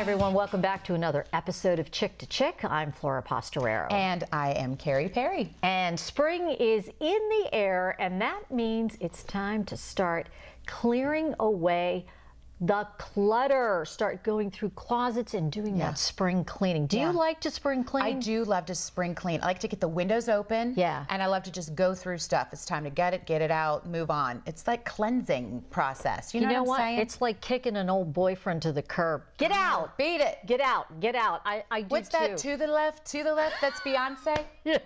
everyone. Welcome back to another episode of Chick to Chick. I'm Flora Pastorero. And I am Carrie Perry. And spring is in the air, and that means it's time to start clearing away the clutter. Start going through closets and doing that spring cleaning. Do you like to spring clean? I do love to spring clean. I like to get the windows open. Yeah. And I love to just go through stuff. It's time to get it out, move on. It's like cleansing process. You know what I'm saying? It's like kicking an old boyfriend to the curb. Get out! Beat it! Get out! Get out! I do What's too. that? To the left? To the left? That's Beyonce? Yeah.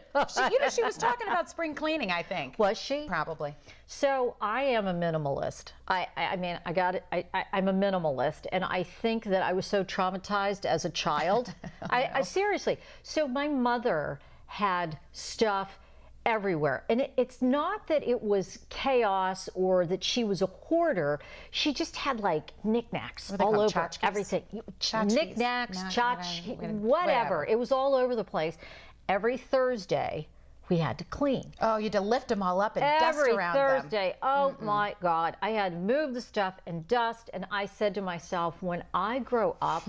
She was talking about spring cleaning, I think. Was she? Probably. So I am a minimalist. I'm a minimalist, and I think that I was so traumatized as a child. I seriously. So my mother had stuff everywhere, and it's not that it was chaos or that she was a hoarder. She just had like knickknacks all over everything. Knickknacks, whatever. It was all over the place. Every Thursday, we had to clean. Oh, you had to lift them all up and dust around them. Every Thursday. Oh my God. I had to move the stuff and dust. And I said to myself, when I grow up,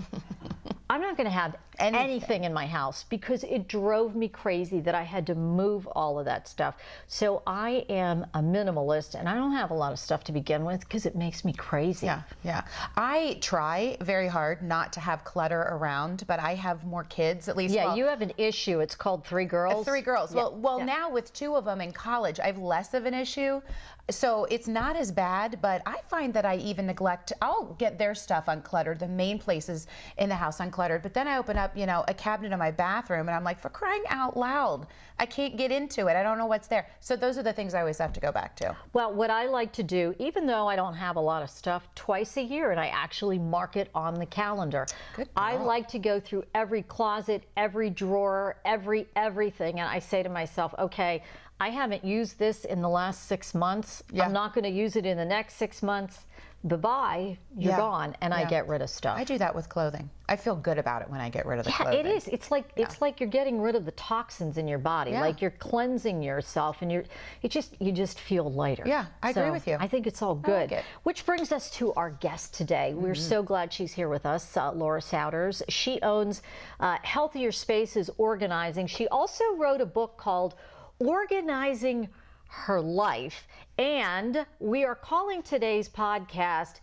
I'm not going to have anything in my house, because it drove me crazy that I had to move all of that stuff. So I am a minimalist, and I don't have a lot of stuff to begin with because it makes me crazy. Yeah. I try very hard not to have clutter around, but I have more kids, at least. Yeah, you have an issue. It's called 3 girls. 3 girls. Yeah. Well, now with 2 of them in college, I have less of an issue. So it's not as bad, but I find that I even neglect, I'll get their stuff uncluttered, the main places in the house uncluttered, but then I open up, a cabinet in my bathroom, and I'm like, for crying out loud, I can't get into it. I don't know what's there. So those are the things I always have to go back to. Well, what I like to do, even though I don't have a lot of stuff, twice a year, and I actually mark it on the calendar. Good girl. I like to go through every closet, every drawer, everything, and I say to myself, okay, I haven't used this in the last 6 months. Yeah. I'm not going to use it in the next 6 months. Bye-bye, you're gone, and I get rid of stuff. I do that with clothing. I feel good about it when I get rid of the clothing. It is. It's like you're getting rid of the toxins in your body. Yeah. Like you're cleansing yourself, and you just feel lighter. Yeah, I agree with you. I think it's all good. I like it. Which brings us to our guest today. We're so glad she's here with us, Laura Souders. She owns Healthier Spaces Organizing. She also wrote a book called Organizing Her Life, and we are calling today's podcast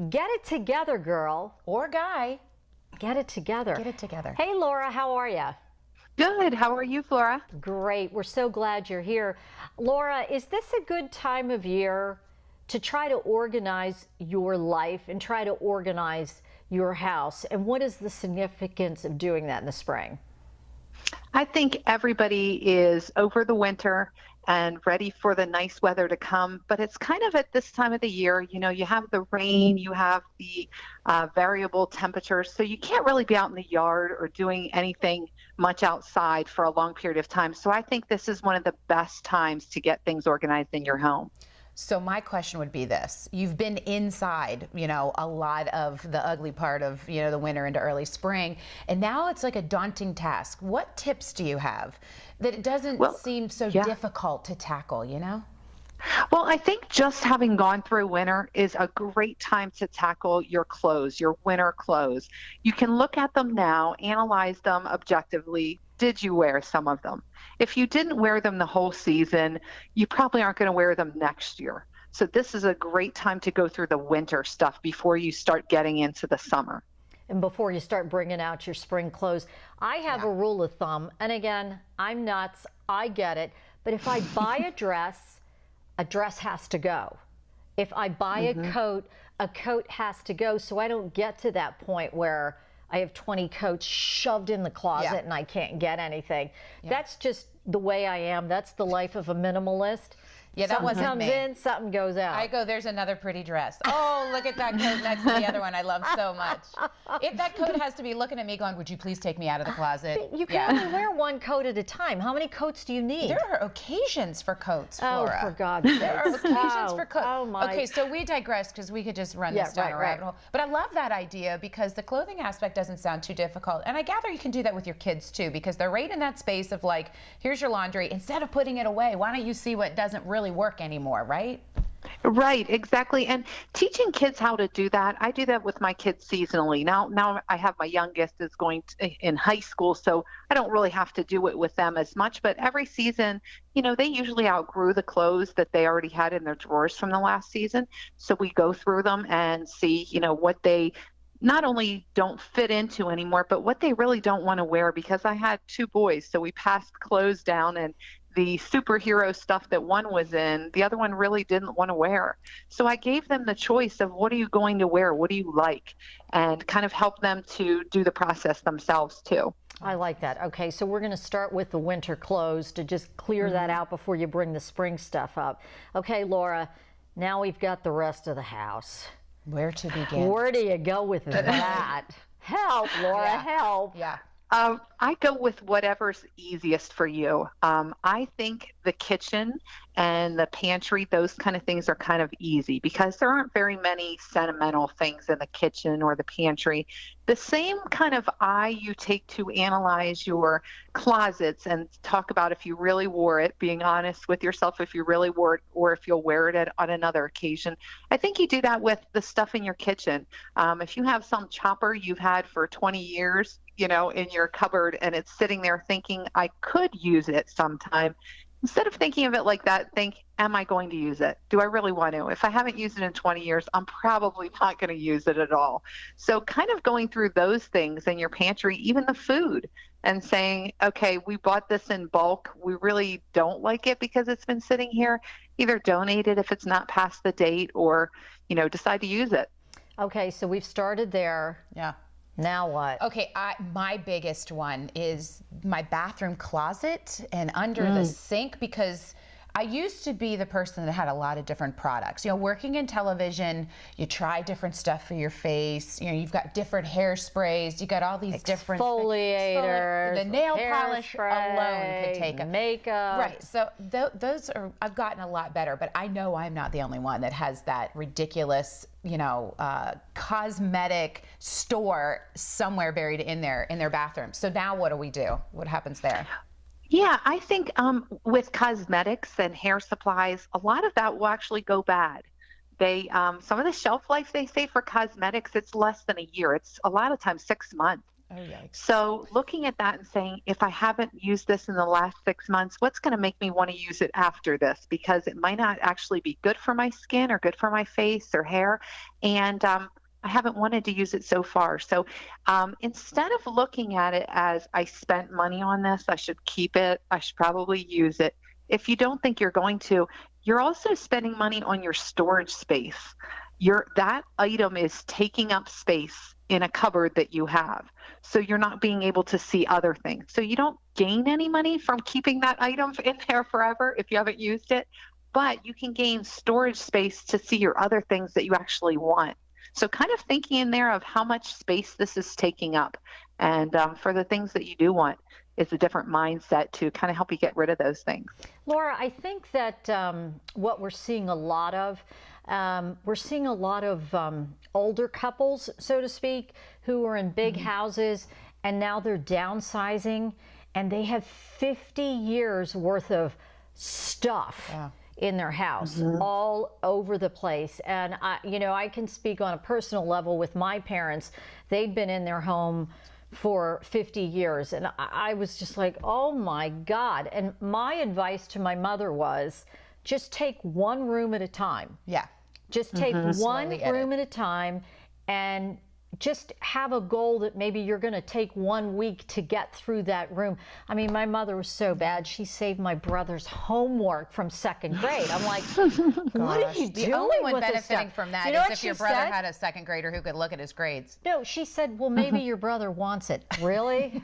Get It Together, Girl. Or guy. Get it together. Get it together. Hey, Laura, how are you? Good. How are you, Flora? Great. We're so glad you're here. Laura, is this a good time of year to try to organize your life and try to organize your house? And what is the significance of doing that in the spring? I think everybody is over the winter and ready for the nice weather to come, but it's kind of at this time of the year, you have the rain, you have the variable temperatures, so you can't really be out in the yard or doing anything much outside for a long period of time. So I think this is one of the best times to get things organized in your home. So my question would be this. You've been inside, a lot of the ugly part of, the winter into early spring, and now it's like a daunting task. What tips do you have that it doesn't seem so difficult to tackle, Well, I think just having gone through winter is a great time to tackle your clothes, your winter clothes. You can look at them now, analyze them objectively. Did you wear some of them? If you didn't wear them the whole season, you probably aren't going to wear them next year. So this is a great time to go through the winter stuff before you start getting into the summer. And before you start bringing out your spring clothes, I have a rule of thumb. And again, I'm nuts. I get it. But if I buy a dress has to go. If I buy a coat has to go. So I don't get to that point where I have 20 coats shoved in the closet and I can't get anything. That's just the way I am. That's the life of a minimalist. Yeah, that wasn't something comes in, something goes out. I go, there's another pretty dress. Oh, look at that coat next to the other one I love so much. If that coat has to be looking at me going, would you please take me out of the closet? You can only wear one coat at a time. How many coats do you need? There are occasions for coats, Flora. Oh, for God's sake. There are occasions for coats. Oh, my. Okay, so we digress because we could just run this down a rabbit hole. But I love that idea because the clothing aspect doesn't sound too difficult. And I gather you can do that with your kids too, because they're right in that space of like, here's your laundry. Instead of putting it away, why don't you see what doesn't really work anymore, right? Right, exactly. And teaching kids how to do that, I do that with my kids seasonally. Now I have my youngest is going in high school, so I don't really have to do it with them as much. But every season, they usually outgrew the clothes that they already had in their drawers from the last season. So we go through them and see, what they not only don't fit into anymore, but what they really don't want to wear because I had two boys. So we passed clothes down and the superhero stuff that one was in, the other one really didn't want to wear. So I gave them the choice of what are you going to wear? What do you like? And kind of help them to do the process themselves too. I like that. Okay, so we're going to start with the winter clothes to just clear that out before you bring the spring stuff up. Okay, Laura, now we've got the rest of the house. Where to begin? Where do you go with that? Help, Laura, help. Yeah. I go with whatever's easiest for you. I think the kitchen and the pantry, those kind of things are kind of easy because there aren't very many sentimental things in the kitchen or the pantry. The same kind of eye you take to analyze your closets and talk about if you really wore it, being honest with yourself if you really wore it or if you'll wear it on another occasion. I think you do that with the stuff in your kitchen. If you have some chopper you've had for 20 years, in your cupboard and it's sitting there thinking I could use it sometime. Instead of thinking of it like that, think, am I going to use it? Do I really want to? If I haven't used it in 20 years, I'm probably not going to use it at all. So kind of going through those things in your pantry, even the food, and saying, okay, we bought this in bulk. We really don't like it because it's been sitting here. Either donate it if it's not past the date or, decide to use it. Okay, so we've started there. Yeah. Now what? Okay, my biggest one is my bathroom closet and under the sink because I used to be the person that had a lot of different products. Working in television, you try different stuff for your face. You've got different hairsprays. You got all these different exfoliators, the nail polish alone could take makeup. Right. So those are I've gotten a lot better, but I know I'm not the only one that has that ridiculous cosmetic store somewhere buried in their bathroom. So now what do we do? What happens there? Yeah, I think with cosmetics and hair supplies, a lot of that will actually go bad. They some of the shelf life they say for cosmetics, it's less than a year. It's a lot of times 6 months. Oh, yikes. So looking at that and saying, if I haven't used this in the last 6 months, what's going to make me want to use it after this? Because it might not actually be good for my skin or good for my face or hair. And I haven't wanted to use it so far. So instead of looking at it as I spent money on this, I should keep it, I should probably use it. If you don't think you're going to, you're also spending money on your storage space. That item is taking up space in a cupboard that you have. So you're not being able to see other things. So you don't gain any money from keeping that item in there forever if you haven't used it, but you can gain storage space to see your other things that you actually want. So kind of thinking in there of how much space this is taking up. And for the things that you do want, it's a different mindset to kind of help you get rid of those things. Laura, I think that what we're seeing a lot of, older couples, so to speak, who are in big houses and now they're downsizing and they have 50 years worth of stuff. Yeah. In their house, all over the place. And I can speak on a personal level with my parents. They'd been in their home for 50 years. And I was just like, oh my God. And my advice to my mother was just take one room at a time. Yeah. Just take one room at a time and just have a goal that maybe you're going to take 1 week to get through that room. I mean, my mother was so bad. She saved my brother's homework from second grade. I'm like, what are you doing? The only one with benefiting from that is if your brother had a second grader who could look at his grades. No, she said, well, maybe your brother wants it. Really?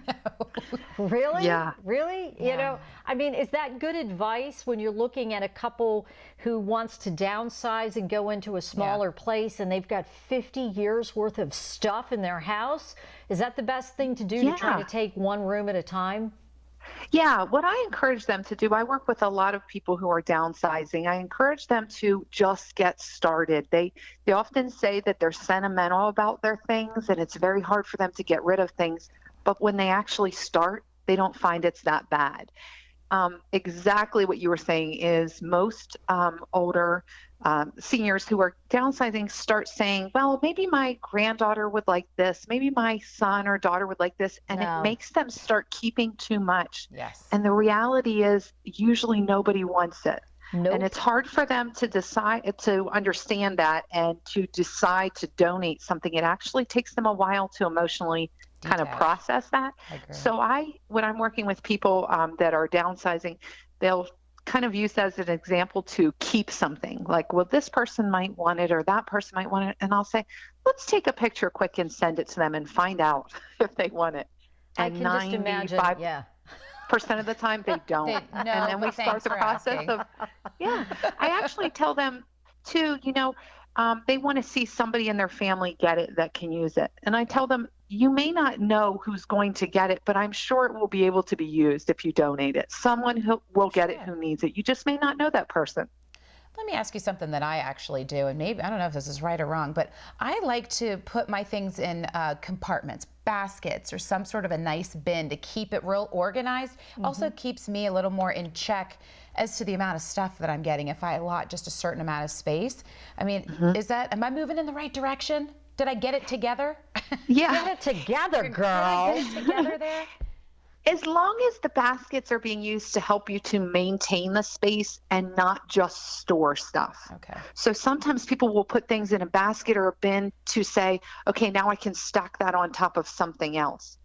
Really? Yeah. Really? Yeah. I mean, is that good advice when you're looking at a couple who wants to downsize and go into a smaller place and they've got 50 years worth of stuff in their house? Is that the best thing to do to try to take one room at a time? Yeah, what I encourage them to do, I work with a lot of people who are downsizing. I encourage them to just get started. They often say that they're sentimental about their things and it's very hard for them to get rid of things. But when they actually start, they don't find it's that bad. Exactly what you were saying is most older seniors who are downsizing start saying, well, maybe my granddaughter would like this, maybe my son or daughter would like this, and No. it makes them start keeping too much. Yes. And the reality is usually nobody wants it. Nope. And it's hard for them to decide, to understand that, and to decide to donate something. It actually takes them a while to emotionally kind of Detach. process that. I agree. So when I'm working with people that are downsizing, they'll kind of use that as an example to keep something. Like, well, this person might want it or that person might want it. And I'll say, let's take a picture quick and send it to them and find out if they want it. I And can just imagine, yeah. percent of the time they don't. No, and then we but start thanks the for process asking. of, yeah. I actually tell them too, they want to see somebody in their family get it that can use it. And I tell them, you may not know who's going to get it, but I'm sure it will be able to be used if you donate it. Someone who will get it who needs it. You just may not know that person. Let me ask you something that I actually do, and maybe, I don't know if this is right or wrong, but I like to put my things in compartments, baskets, or some sort of a nice bin to keep it real organized. Also keeps me a little more in check as to the amount of stuff that I'm getting if I allot just a certain amount of space. I mean, am I moving in the right direction? Did I get it together? Yeah. Get it together, Did girl. I get it together there? As long as the baskets are being used to help you to maintain the space and not just store stuff. Okay. So sometimes people will put things in a basket or a bin to say, okay, now I can stack that on top of something else.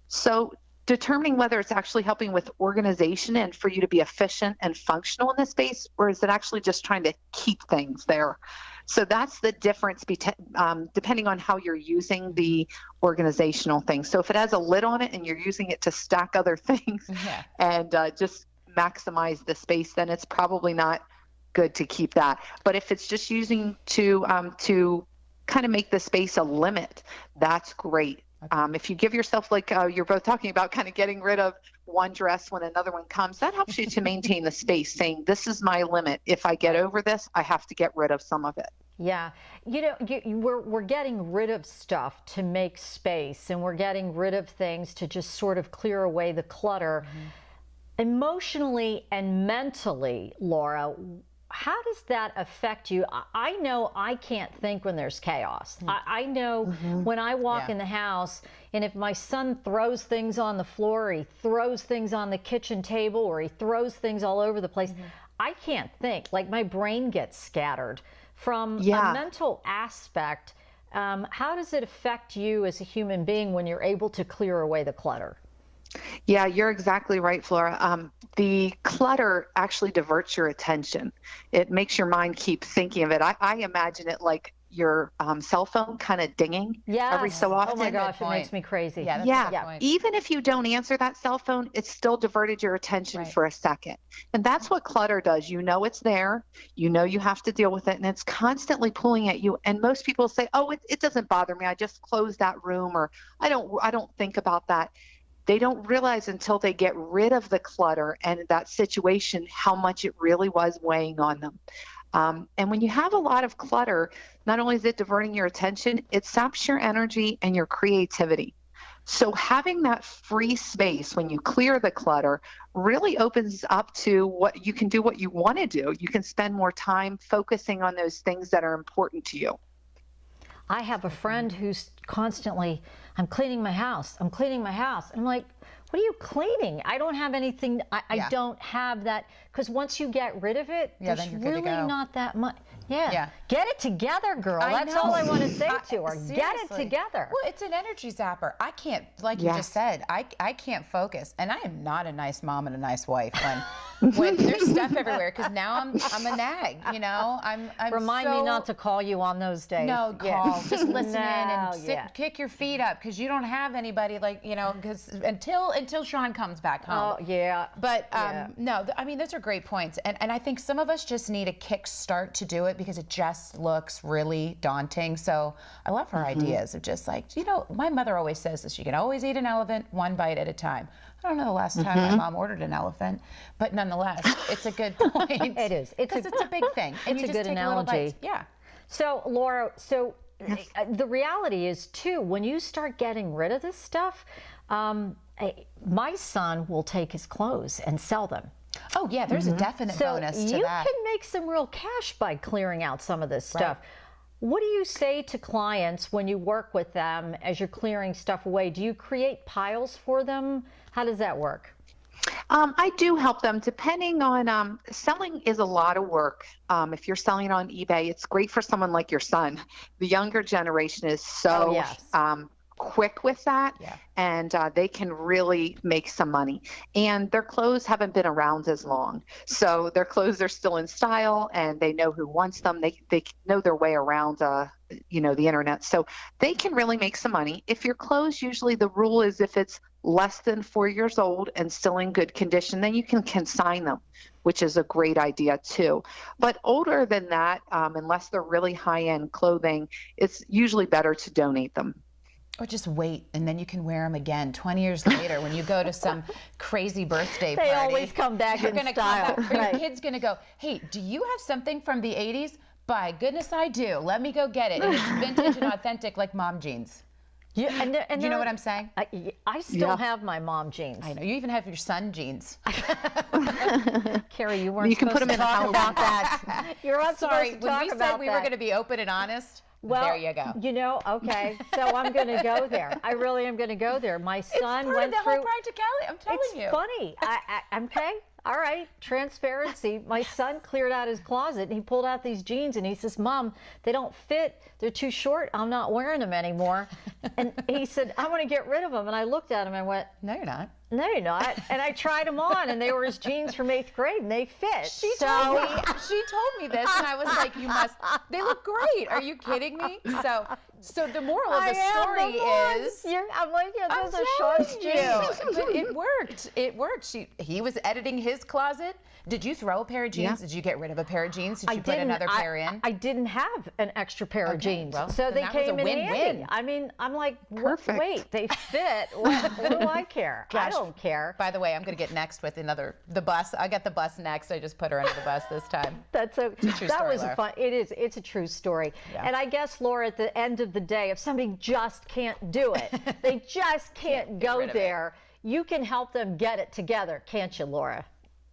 So determining whether it's actually helping with organization and for you to be efficient and functional in the space, or is it actually just trying to keep things there? So that's the difference depending on how you're using the organizational thing. So if it has a lid on it and you're using it to stack other things and just maximize the space, then it's probably not good to keep that. But if it's just using to kind of make the space a limit, that's great. If you give yourself, like you're both talking about, kind of getting rid of one dress when another one comes, that helps you to maintain the space, saying this is my limit. If I get over this, I have to get rid of some of it. Yeah, we're getting rid of stuff to make space, and we're getting rid of things to just sort of clear away the clutter. Emotionally and mentally, Laura, how does that affect you? I know I can't think when there's chaos. I know when I walk in the house, and if my son throws things on the floor, or he throws things on the kitchen table, or he throws things all over the place, I can't think. Like, my brain gets scattered. From a mental aspect, how does it affect you as a human being when you're able to clear away the clutter? Yeah, you're exactly right, Flora. The clutter actually diverts your attention. It makes your mind keep thinking of it. I imagine it like your cell phone kind of dinging every so often. Oh my gosh, it makes me crazy. Yeah, that's a good point. Even if you don't answer that cell phone, it's still diverted your attention for a second. And that's what clutter does. You know it's there. You know you have to deal with it, and it's constantly pulling at you. And most people say, oh, it doesn't bother me. I just close that room, or I don't think about that. They don't realize until they get rid of the clutter and that situation how much it really was weighing on them. And when you have a lot of clutter, not only is it diverting your attention, it saps your energy and your creativity. So having that free space when you clear the clutter really opens up to what you can do, what you want to do. You can spend more time focusing on those things that are important to you. I have a friend who's constantly, I'm cleaning my house. I'm cleaning my house. And I'm like, what are you cleaning? I don't have anything. I don't have that. Because once you get rid of it, there's then you're good to really go. not that much. Yeah. Get it together, girl. That's all I want to say to her. Get it together. Well, it's an energy zapper. I can't, like you just said, I can't focus. And I am not a nice mom and a nice wife when there's stuff everywhere, because now I'm a nag, I'm Remind me not to call you on those days. No, call. Just listen in and kick your feet up, because you don't have anybody, because until Sean comes back home. Oh, yeah. But no, I mean, those are great points. And I think some of us just need a kick start to do it, because it just looks really daunting. So I love her ideas of just like, my mother always says this, you can always eat an elephant one bite at a time. I don't know the last time my mom ordered an elephant, but nonetheless, it's a good point. It is. Because it's a big thing. And It's you a just good take analogy. little bites. Yeah. So, Laura, the reality is, too, when you start getting rid of this stuff, my son will take his clothes and sell them. Oh yeah, there's a definite So bonus to you that. can make some real cash by clearing out some of this stuff. What do you say to clients when you work with them as you're clearing stuff away? Do you create piles for them? How does that work? I do help them depending on selling is a lot of work. If you're selling on eBay, it's great for someone like your son. The younger generation is so quick with that, and they can really make some money. And their clothes haven't been around as long, so their clothes are still in style, and they know who wants them. They know their way around the internet, so they can really make some money. If your clothes, usually the rule is if it's less than 4 years old and still in good condition, then you can consign them, which is a great idea too. But older than that, unless they're really high-end clothing, it's usually better to donate them. Or just wait, and then you can wear them again 20 years later when you go to some crazy birthday party. They always come back in style. Or your kid's going to go, hey, do you have something from the 80s? By goodness, I do. Let me go get it. And it's vintage and authentic like mom jeans. Do you know what I'm saying? I still have my mom jeans. I know. You even have your son jeans. Carrie, you weren't You can supposed put them to in talk the about that. You're not Sorry, supposed to when talk we about said we were going to be open and honest, well, there you go. Okay, so I'm going to go there. I really am going to go there. My son it's went the through. whole practicality. I'm telling you. It's funny. I'm okay. All right, transparency. My son cleared out his closet and he pulled out these jeans and he says, Mom, they don't fit. They're too short. I'm not wearing them anymore. And he said, I want to get rid of them. And I looked at him and I went, No, you're not. No, you're not. And I tried them on and they were his jeans from 8th grade and they fit. She told me this and I was like, they look great. Are you kidding me? So the moral of the story is, I'm like, those are short jeans. But it worked. It worked. He was editing his closet. Did you throw a pair of jeans? Did you get rid of a pair of jeans? Did you put another pair in? I didn't have an extra pair of jeans, well, so they came in handy. win-win. I mean, I'm like, Perfect. wait, they fit. What do I care? I don't care. By the way, I'm going to get next with the bus. I got the bus next. I just put her under the bus this time. That's a true that story, was Laura. a fun. It's a true story. Yeah. And I guess, Laura, at the end of the day, if somebody just can't do it, they just can't go there. You can help them get it together, can't you, Laura?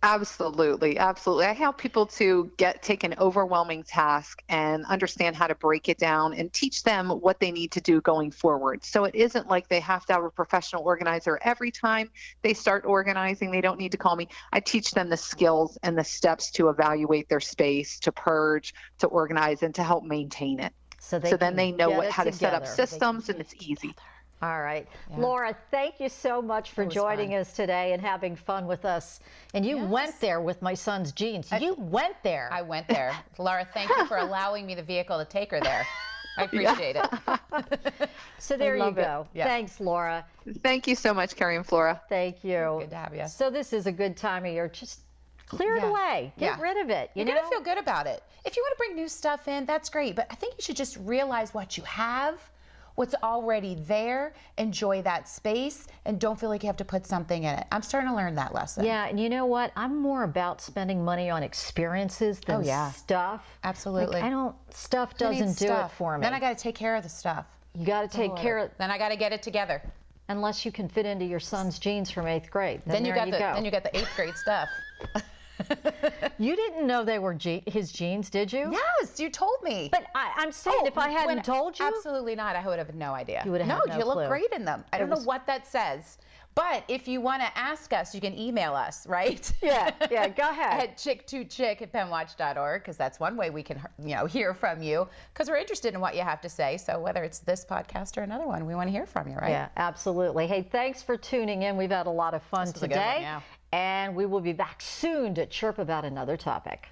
Absolutely. Absolutely. I help people to take an overwhelming task and understand how to break it down and teach them what they need to do going forward. So it isn't like they have to have a professional organizer every time they start organizing. They don't need to call me. I teach them the skills and the steps to evaluate their space, to purge, to organize, and to help maintain it. So then they know how to set up systems, and it's easy. All right. Yeah. Laura, thank you so much for joining us today and having fun with us. And you went there with my son's jeans. You went there. I went there. Laura, thank you for allowing me the vehicle to take her there. I appreciate it. So there you go. Yeah. Thanks, Laura. Thank you so much, Carrie and Flora. Thank you. Good to have you. So this is a good time of year. Just clear it away. Get rid of it. You're going to feel good about it. If you want to bring new stuff in, that's great. But I think you should just realize what you have, what's already there, enjoy that space, and don't feel like you have to put something in it. I'm starting to learn that lesson. Yeah, and you know what? I'm more about spending money on experiences than stuff. Absolutely. Like, stuff doesn't do it for me. Then I got to take care of the stuff. You got to take care of. Then I got to get it together. Unless you can fit into your son's jeans from 8th grade. Then you got the 8th grade stuff. You didn't know they were his jeans, did you? Yes, you told me. But I'm saying, if I hadn't told you, absolutely not. I would have no idea. You would have no you clue. Look great in them. I don't know what that says. But if you want to ask us, you can email us, right? Yeah, go ahead. At chick2chick@penwatch.org, because that's one way we can, hear from you, because we're interested in what you have to say. So whether it's this podcast or another one, we want to hear from you, right? Yeah, absolutely. Hey, thanks for tuning in. We've had a lot of fun today. A good one, yeah. And we will be back soon to chirp about another topic.